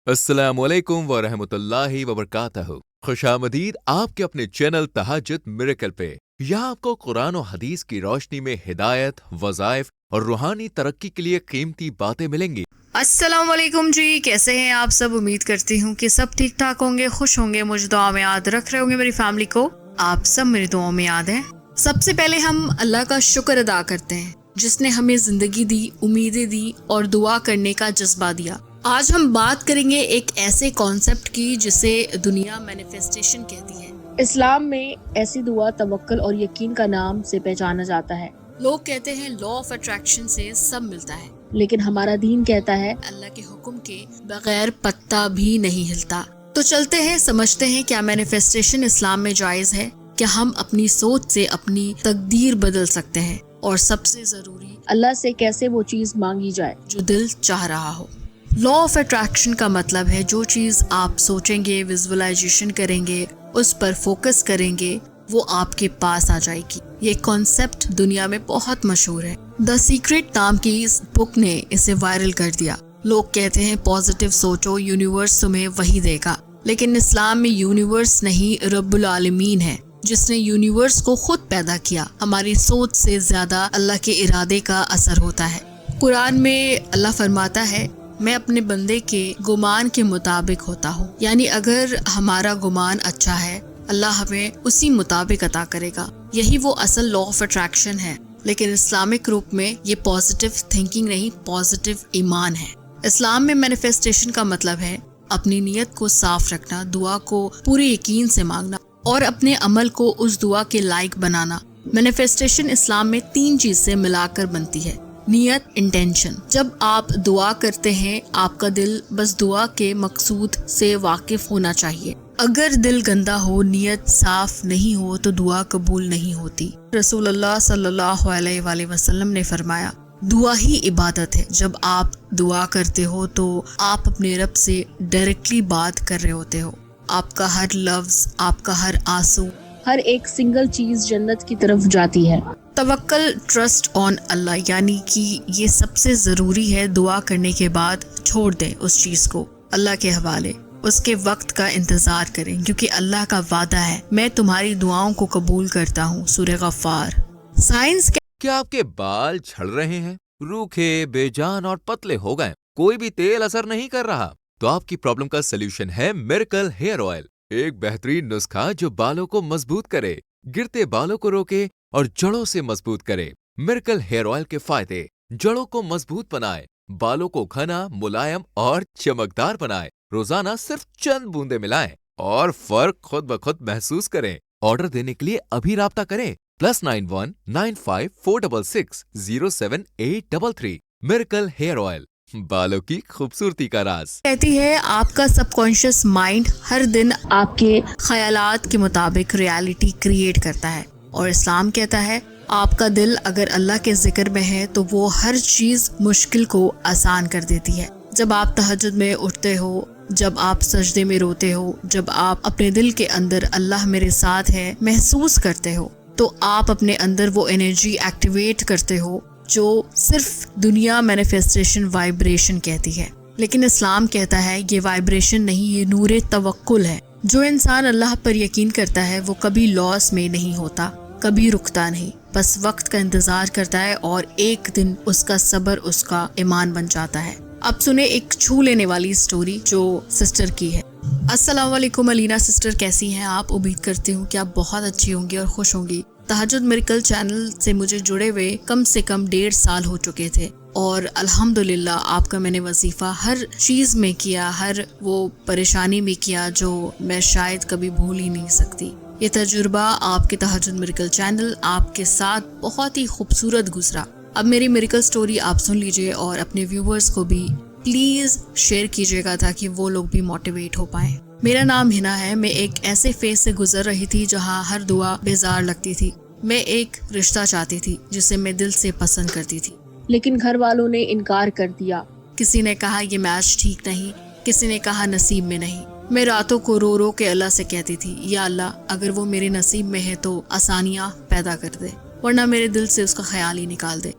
अस्सलामुअलैकुम वरहमतुल्लाहि वबरकातहू। खुशामदीद आपके अपने चैनल तहज्जुद मिरेकल पे। यहाँ आपको कुरान और हदीस की रोशनी में हिदायत, वज़ाइफ और रूहानी तरक्की के लिए कीमती बातें मिलेंगी। अस्सलाम वालेकुम जी, कैसे हैं आप सब? उम्मीद करती हूँ कि सब ठीक ठाक होंगे, खुश होंगे, मुझे दुआ में याद रख रहे होंगे। मेरी फैमिली को आप सब मेरी दुआओं में याद हैं। सबसे पहले हम अल्लाह का शुक्र अदा करते हैं जिसने हमें जिंदगी दी, उम्मीदें दी और दुआ करने का जज्बा दिया। आज हम बात करेंगे एक ऐसे कॉन्सेप्ट की जिसे दुनिया मैनिफेस्टेशन कहती है। इस्लाम में ऐसी दुआ तवक्कुल और यकीन का नाम से पहचाना जाता है। लोग कहते हैं लॉ ऑफ अट्रैक्शन से सब मिलता है, लेकिन हमारा दीन कहता है अल्लाह के हुक्म के बगैर पत्ता भी नहीं हिलता। तो चलते हैं, समझते हैं क्या मैनिफेस्टेशन इस्लाम में जायज है, क्या हम अपनी सोच से अपनी तकदीर बदल सकते हैं, और सबसे जरूरी अल्लाह से कैसे वो चीज मांगी जाए जो दिल चाह रहा हो। लॉ ऑफ अट्रैक्शन का मतलब है जो चीज आप सोचेंगे, विजुअलाइजेशन करेंगे, उस पर फोकस करेंगे, वो आपके पास आ जाएगी। ये कॉन्सेप्ट दुनिया में बहुत मशहूर है। द सीक्रेट नाम की इस बुक ने इसे वायरल कर दिया। लोग कहते हैं पॉजिटिव सोचो, यूनिवर्स तुम्हें वही देगा, लेकिन इस्लाम में यूनिवर्स नहीं, रब्बुल आलमीन है जिसने यूनिवर्स को खुद पैदा किया। हमारी सोच से ज्यादा अल्लाह के इरादे का असर होता है। कुरान में अल्लाह फरमाता है मैं अपने बंदे के गुमान के मुताबिक होता हूँ, यानी अगर हमारा गुमान अच्छा है अल्लाह हमें उसी मुताबिक अता करेगा। यही वो असल लॉ ऑफ अट्रैक्शन है। लेकिन इस्लामिक रूप में ये पॉजिटिव थिंकिंग नहीं, पॉजिटिव ईमान है। इस्लाम में मैनिफेस्टेशन का मतलब है अपनी नीयत को साफ रखना, दुआ को पूरे यकीन से मांगना और अपने अमल को उस दुआ के लायक बनाना। मैनिफेस्टेशन इस्लाम में 3 चीज से मिलाकर बनती है। नियत, इंटेंशन। जब आप दुआ करते हैं आपका दिल बस दुआ के मकसूद से वाकिफ होना चाहिए। अगर दिल गंदा हो, नियत साफ नहीं हो तो दुआ कबूल नहीं होती। रसूलुल्लाह सल्लल्लाहु अलैहि वसल्लम ने फरमाया दुआ ही इबादत है। जब आप दुआ करते हो तो आप अपने रब से डायरेक्टली बात कर रहे होते हो। आपका हर लफ्ज, आपका हर आंसू, हर एक सिंगल चीज जन्नत की तरफ जाती है। तवक्कल, ट्रस्ट ऑन अल्लाह, यानी कि ये सबसे जरूरी है। दुआ करने के बाद छोड़ दें उस चीज को अल्लाह के हवाले, उसके वक्त का इंतजार करें, क्योंकि अल्लाह का वादा है मैं तुम्हारी दुआओं को कबूल करता हूँ। सूरह गफ्फार। साइंस क्या आपके बाल झड़ रहे हैं, रूखे, बेजान और पतले हो गए, कोई भी तेल असर नहीं कर रहा? तो आपकी प्रॉब्लम का सलूशन है मिरेकल हेयर ऑयल। एक बेहतरीन नुस्खा जो बालों को मजबूत करे, गिरते बालों को रोके और जड़ों से मजबूत करे। मिरेकल हेयर ऑयल के फायदे: जड़ों को मजबूत बनाए, बालों को घना, मुलायम और चमकदार बनाए। रोजाना सिर्फ चंद बूंदे मिलाएं और फर्क खुद ब खुद महसूस करें। ऑर्डर देने के लिए अभी राब्ता करें +91 95 466 07833। मिरेकल हेयर ऑयल, बालों की खूबसूरती का राज। कहती है आपका सबकॉन्शियस माइंड हर दिन आपके ख्यालात के मुताबिक रियलिटी क्रिएट करता है, और इस्लाम कहता है आपका दिल अगर अल्लाह के जिक्र में है तो वो हर चीज मुश्किल को आसान कर देती है। जब आप तहज्जुद में उठते हो, जब आप सजदे में रोते हो, जब आप अपने दिल के अंदर अल्लाह मेरे साथ है महसूस करते हो, तो आप अपने अंदर वो एनर्जी एक्टिवेट करते हो जो सिर्फ दुनिया मैनिफेस्टेशन वाइब्रेशन कहती है। लेकिन इस्लाम कहता है ये वाइब्रेशन नहीं, ये नूरे तवक्कुल है। जो इंसान अल्लाह पर यकीन करता है वो कभी लॉस में नहीं होता, कभी रुकता नहीं, बस वक्त का इंतजार करता है और एक दिन उसका सब्र उसका ईमान बन जाता है। अब सुने एक छू लेने वाली स्टोरी जो सिस्टर की है। अस्सलाम वालेकुम अलीना सिस्टर, कैसी हैं आप? उम्मीद करती हूँ कि आप बहुत अच्छी होंगी और खुश होंगी। तहज्जुद मिरेकल चैनल से मुझे जुड़े हुए कम से कम 1.5 साल हो चुके थे और अल्हम्दुलिल्लाह आपका मैंने वजीफा हर चीज में किया, हर वो परेशानी में किया जो मैं शायद कभी भूल ही नहीं सकती। ये तजुर्बा आपके तहज्जुद मिरेकल चैनल आपके साथ बहुत ही खूबसूरत गुजरा। अब मेरी मिरेकल स्टोरी आप सुन लीजिए और अपने व्यूवर्स को भी प्लीज शेयर कीजिएगा ताकि वो लोग भी मोटिवेट हो पाए। मेरा नाम हिना है। मैं एक ऐसे फेज से गुजर रही थी जहाँ हर दुआ बेजार लगती थी। मैं एक रिश्ता चाहती थी जिसे मैं दिल से पसंद करती थी, लेकिन घर वालों ने इनकार कर दिया। किसी ने कहा ये मैच ठीक नहीं, किसी ने कहा नसीब में नहीं। मैं रातों को रो रो के अल्लाह से कहती थी या अल्लाह अगर वो मेरे नसीब में है तो आसानियाँ पैदा कर दे, वरना मेरे दिल से उसका ख्याल ही निकाल दे।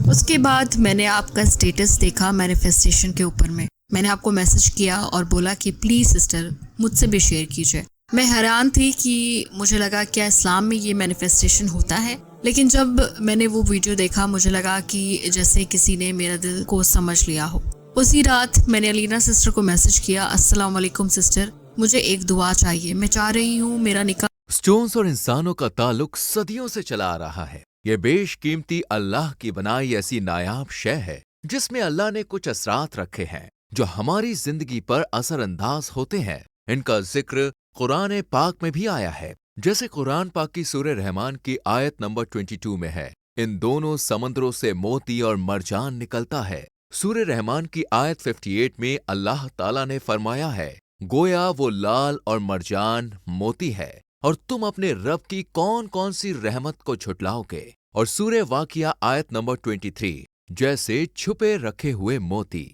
उसके बाद मैंने आपका स्टेटस देखा मैनिफेस्टेशन के ऊपर में। میں نے آپ کو میسج کیا اور بولا کہ پلیز سسٹر مجھ سے بھی شیئر کیجیے. میں حیران تھی کہ مجھے لگا کیا اسلام میں یہ مینیفیسٹیشن ہوتا ہے، لیکن جب میں نے وہ ویڈیو دیکھا مجھے لگا کہ جیسے کسی نے میرا دل کو سمجھ لیا ہو. اسی رات میں نے علینا سسٹر کو میسج کیا، السلام علیکم سسٹر، مجھے ایک دعا چاہیے، میں چاہ رہی ہوں میرا نکاح. سٹونز اور انسانوں کا تعلق صدیوں سے چلا آ رہا ہے. یہ بیش قیمتی اللہ کی بنائی ایسی نایاب شے ہے جس میں اللہ نے کچھ اثرات رکھے ہیں جو ہماری زندگی پر اثر انداز ہوتے ہیں. ان کا ذکر قرآن پاک میں بھی آیا ہے، جیسے قرآن پاک کی سورہ رحمان کی آیت نمبر 22 میں ہے، ان دونوں سمندروں سے موتی اور مرجان نکلتا ہے. سورہ رحمان کی آیت 58 میں اللہ تعالیٰ نے فرمایا ہے، گویا وہ لال اور مرجان موتی ہے اور تم اپنے رب کی کون کون سی رحمت کو جھٹلاؤ گے. اور سورہ واقعہ آیت نمبر 23، جیسے چھپے رکھے ہوئے موتی.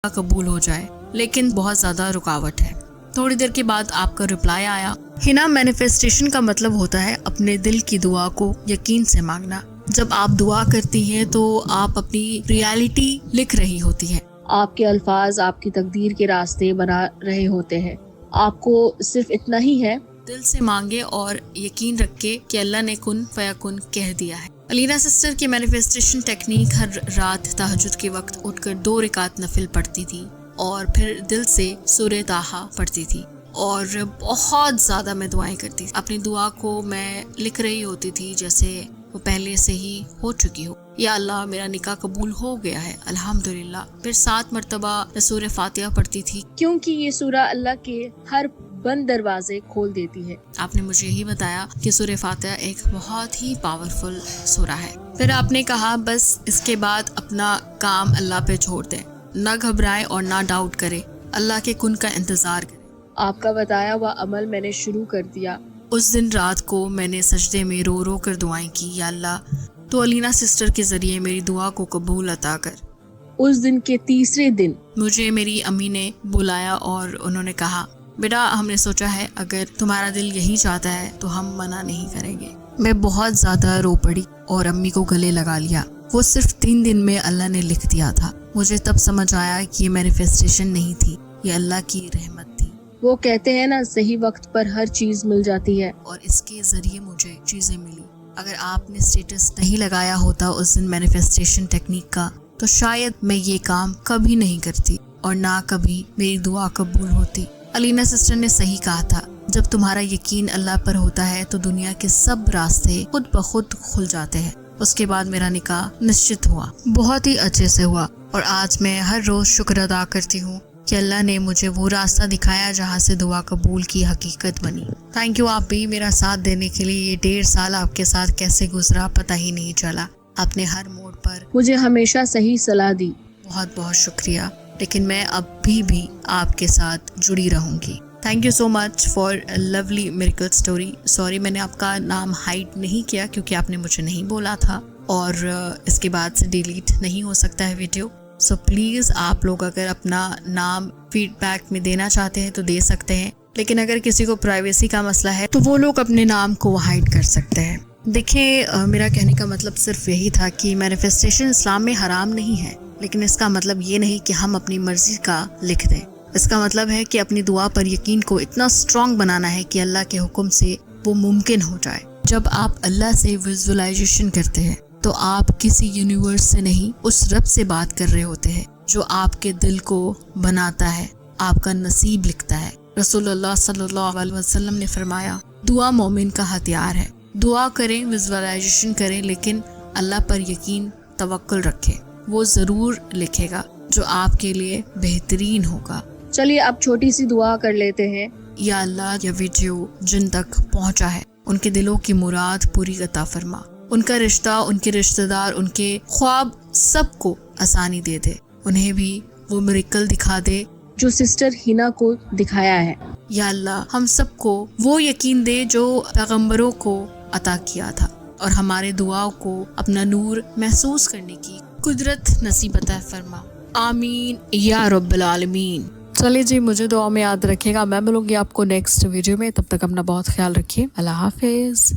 قبول ہو جائے لیکن بہت زیادہ رکاوٹ ہے. تھوڑی دیر کے بعد آپ کا رپلائی آیا. ہنا مینیفیسٹیشن کا مطلب ہوتا ہے اپنے دل کی دعا کو یقین سے مانگنا. جب آپ دعا کرتی ہیں تو آپ اپنی ریالٹی لکھ رہی ہوتی ہیں. آپ کے الفاظ آپ کی تقدیر کے راستے بنا رہے ہوتے ہیں. آپ کو صرف اتنا ہی ہے، دل سے مانگے اور یقین رکھے کہ اللہ نے کن فیکن کہہ دیا ہے. علینا سسٹر کی مینیفیسٹیشن ٹیکنیک ہر رات تہجد کے وقت اٹھ کر 2 رکعت نفل پڑھتی تھی اور پھر دل سے سورہ طٰہٰ پڑھتی تھی اور بہت زیادہ میں دعائیں کرتی تھی. اپنی دعا کو میں لکھ رہی ہوتی تھی جیسے وہ پہلے سے ہی ہو چکی ہو. یا اللہ میرا نکاح قبول ہو گیا ہے الحمدللہ. پھر 7 مرتبہ سورہ فاتحہ پڑھتی تھی کیونکہ یہ سورہ اللہ کے ہر بند دروازے کھول دیتی ہے. آپ نے مجھے یہی بتایا کہ سورہ فاتحہ ایک بہت ہی پاورفل سورہ ہے. پھر آپ نے کہا بس اس کے بعد اپنا کام اللہ پہ چھوڑ دیں، نہ گھبرائے اور نہ ڈاؤٹ کرے، اللہ کے کن کا انتظار کرے. آپ کا بتایا ہوا عمل میں نے شروع کر دیا. اس دن رات کو میں نے سجدے میں رو رو کر دعائیں کی، یا اللہ تو علینا سسٹر کے ذریعے میری دعا کو قبول عطا کر. اس دن کے تیسرے دن مجھے میری امی نے بلایا اور انہوں نے کہا، بیٹا ہم نے سوچا ہے اگر تمہارا دل یہی چاہتا ہے تو ہم منع نہیں کریں گے. میں بہت زیادہ رو پڑی اور امی کو گلے لگا لیا. وہ صرف 3 دن میں اللہ نے لکھ دیا تھا. مجھے تب سمجھ آیا کہ یہ مینیفیسٹیشن نہیں تھی، یہ اللہ کی رحمت تھی. وہ کہتے ہیں نا صحیح وقت پر ہر چیز مل جاتی ہے، اور اس کے ذریعے مجھے چیزیں ملی. اگر آپ نے اسٹیٹس نہیں لگایا ہوتا اس دن مینیفیسٹیشن ٹیکنیک کا تو شاید میں یہ کام کبھی نہیں کرتی اور نہ کبھی میری دعا قبول ہوتی. علینا سسٹر نے صحیح کہا تھا، جب تمہارا یقین اللہ پر ہوتا ہے تو دنیا کے سب راستے خود بخود کھل جاتے ہیں. اس کے بعد میرا نکاح نشچت ہوا، بہت ہی اچھے سے ہوا، اور آج میں ہر روز شکر ادا کرتی ہوں کہ اللہ نے مجھے وہ راستہ دکھایا جہاں سے دعا قبول کی حقیقت بنی. تھینک یو آپ بھی میرا ساتھ دینے کے لیے. یہ 1.5 سال آپ کے ساتھ کیسے گزرا پتہ ہی نہیں چلا. آپ نے ہر موڑ پر مجھے ہمیشہ صحیح صلاح دی. بہت بہت شکریہ. لیکن میں اب بھی آپ کے ساتھ جڑی رہوں گی. Thank you so much for lovely miracle story. Sorry میں نے آپ کا نام ہائڈ نہیں کیا کیونکہ آپ نے مجھے نہیں بولا تھا، اور اس کے بعد سے ڈیلیٹ نہیں ہو سکتا ہے ویڈیو. سو پلیز آپ لوگ اگر اپنا نام فیڈ بیک میں دینا چاہتے ہیں تو دے سکتے ہیں، لیکن اگر کسی کو پرائیویسی کا مسئلہ ہے تو وہ لوگ اپنے نام کو ہائڈ کر سکتے ہیں. دیکھیں میرا کہنے کا مطلب صرف یہی تھا کہ مینیفیسٹیشن اسلام میں حرام نہیں ہے، لیکن اس کا مطلب یہ نہیں کہ ہم اپنی مرضی کا لکھ دیں. اس کا مطلب ہے کہ اپنی دعا پر یقین کو اتنا اسٹرانگ بنانا ہے کہ اللہ کے حکم سے وہ ممکن ہو جائے. جب آپ اللہ سے ویژولائزیشن کرتے ہیں تو آپ کسی یونیورس سے نہیں، اس رب سے بات کر رہے ہوتے ہیں جو آپ کے دل کو بناتا ہے، آپ کا نصیب لکھتا ہے. رسول اللہ صلی اللہ علیہ وسلم نے فرمایا، دعا مومن کا ہتھیار ہے. دعا کریں، ویژولائزیشن کریں، لیکن اللہ پر یقین توکل رکھیں. وہ ضرور لکھے گا جو آپ کے لیے بہترین ہوگا. چلیے اب چھوٹی سی دعا کر لیتے ہیں. یا اللہ یہ ویڈیو جن تک پہنچا ہے ان کے دلوں کی مراد پوری عطا فرما. ان کا رشتہ، ان کے رشتہ دار، ان کے خواب سب کو آسانی دے دے. انہیں بھی وہ میریکل دکھا دے جو سسٹر ہنا کو دکھایا ہے. یا اللہ ہم سب کو وہ یقین دے جو پیغمبروں کو عطا کیا تھا، اور ہمارے دعاؤں کو اپنا نور محسوس کرنے کی قدرت نصیب عطا فرما. آمین یا رب العالمین. چلیے جی، مجھے دعا میں یاد رکھے گا. میں ملوں گی آپ کو نیکسٹ ویڈیو میں. تب تک اپنا بہت خیال رکھیے. اللہ حافظ.